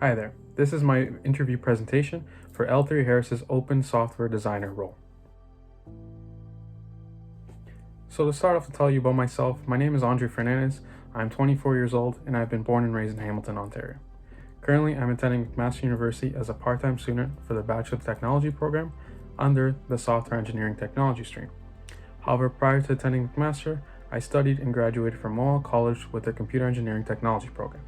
Hi there, this is my interview presentation for L3 Harris's Open Software Designer role. So to start off to tell you about myself, my name is Andre Fernandez, I'm 24 years old and I've been born and raised in Hamilton, Ontario. Currently, I'm attending McMaster University as a part-time student for the Bachelor of Technology program under the Software Engineering Technology stream. However, prior to attending McMaster, I studied and graduated from Mohawk College with their Computer Engineering Technology program.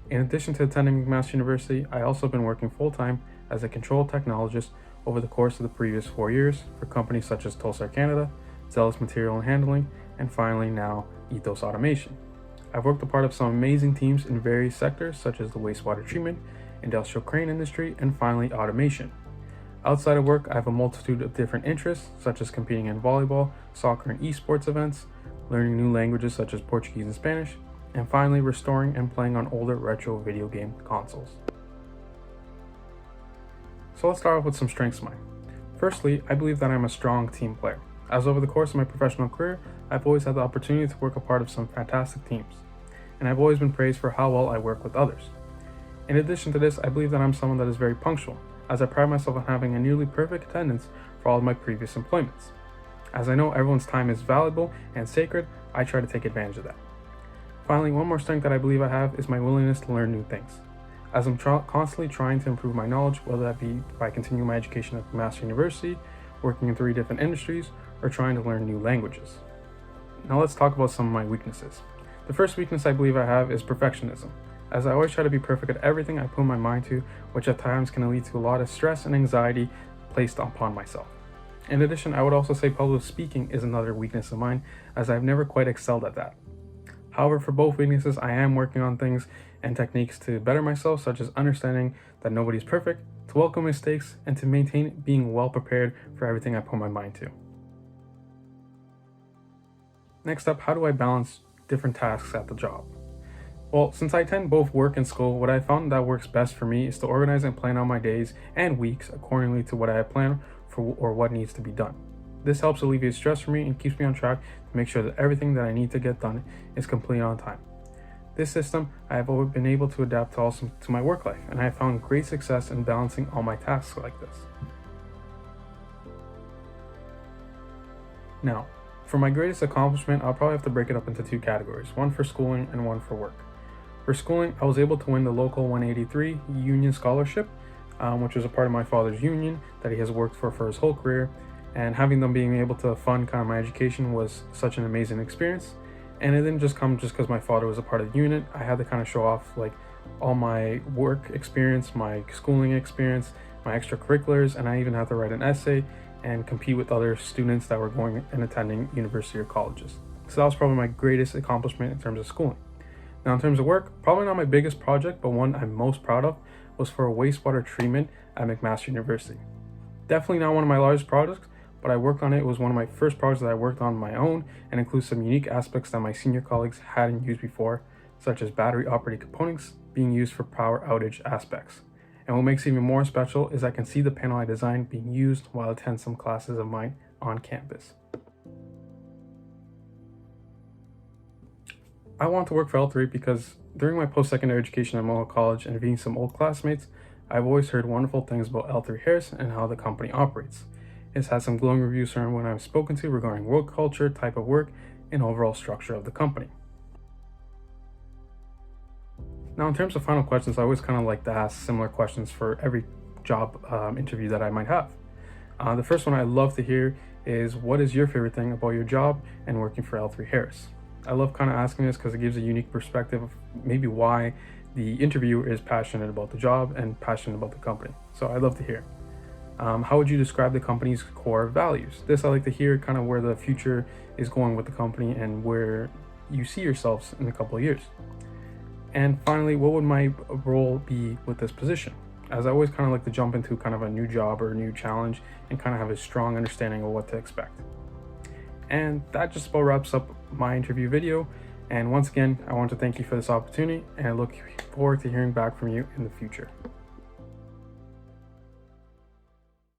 In addition to attending McMaster University, I also been working full-time as a control technologist over the course of the previous 4 years for companies such as Tulsar Canada, Zealous Material and Handling, and finally now Ethos Automation. I've worked a part of some amazing teams in various sectors such as the wastewater treatment, industrial crane industry, and finally automation. Outside of work, I have a multitude of different interests such as competing in volleyball, soccer, and esports events, learning new languages such as Portuguese and Spanish, and finally restoring and playing on older retro video game consoles. So let's start off with some strengths of mine. Firstly, I believe that I'm a strong team player, as over the course of my professional career, I've always had the opportunity to work a part of some fantastic teams, and I've always been praised for how well I work with others. In addition to this, I believe that I'm someone that is very punctual, as I pride myself on having a nearly perfect attendance for all of my previous employments. As I know everyone's time is valuable and sacred, I try to take advantage of that. Finally, one more strength that I believe I have is my willingness to learn new things, as I'm constantly trying to improve my knowledge, whether that be by continuing my education at McMaster University, working in 3 different industries, or trying to learn new languages. Now let's talk about some of my weaknesses. The first weakness I believe I have is perfectionism, as I always try to be perfect at everything I put my mind to, which at times can lead to a lot of stress and anxiety placed upon myself. In addition, I would also say public speaking is another weakness of mine, as I've never quite excelled at that. However, for both weaknesses, I am working on things and techniques to better myself, such as understanding that nobody's perfect, to welcome mistakes, and to maintain being well prepared for everything I put my mind to. Next up, how do I balance different tasks at the job? Well, since I attend both work and school, what I found that works best for me is to organize and plan out my days and weeks accordingly to what I have planned for or what needs to be done. This helps alleviate stress for me and keeps me on track to make sure that everything that I need to get done is completed on time. This system I have always been able to adapt to also to my work life, and I have found great success in balancing all my tasks like this. Now, for my greatest accomplishment, I'll probably have to break it up into 2 categories, one for schooling and one for work. For schooling, I was able to win the local 183 union scholarship, which was a part of my father's union that he has worked for his whole career. And having them being able to fund kind of my education was such an amazing experience. And it didn't just come just because my father was a part of the unit. I had to kind of show off like all my work experience, my schooling experience, my extracurriculars, and I even had to write an essay and compete with other students that were going and attending university or colleges. So that was probably my greatest accomplishment in terms of schooling. Now in terms of work, probably not my biggest project, but one I'm most proud of was for a wastewater treatment at McMaster University. Definitely not one of my largest projects, but I worked on it. It was one of my first projects that I worked on my own and includes some unique aspects that my senior colleagues hadn't used before, such as battery operated components being used for power outage aspects. And what makes it even more special is I can see the panel I designed being used while I attend some classes of mine on campus. I want to work for L3 because during my post-secondary education at Mohawk College and meeting some old classmates, I've always heard wonderful things about L3 Harris and how the company operates. It's had some glowing reviews from when I've spoken to regarding work culture, type of work, and overall structure of the company. Now, in terms of final questions, I always kind of like to ask similar questions for every job interview that I might have. The first one I'd love to hear is, what is your favorite thing about your job and working for L3 Harris? I love kind of asking this because it gives a unique perspective of maybe why the interviewer is passionate about the job and passionate about the company. So I'd love to hear. How would you describe the company's core values? This I like to hear kind of where the future is going with the company and where you see yourselves in a couple of years. And finally, what would my role be with this position? As I always kind of like to jump into kind of a new job or a new challenge and kind of have a strong understanding of what to expect. And that just about wraps up my interview video. And once again, I want to thank you for this opportunity and I look forward to hearing back from you in the future.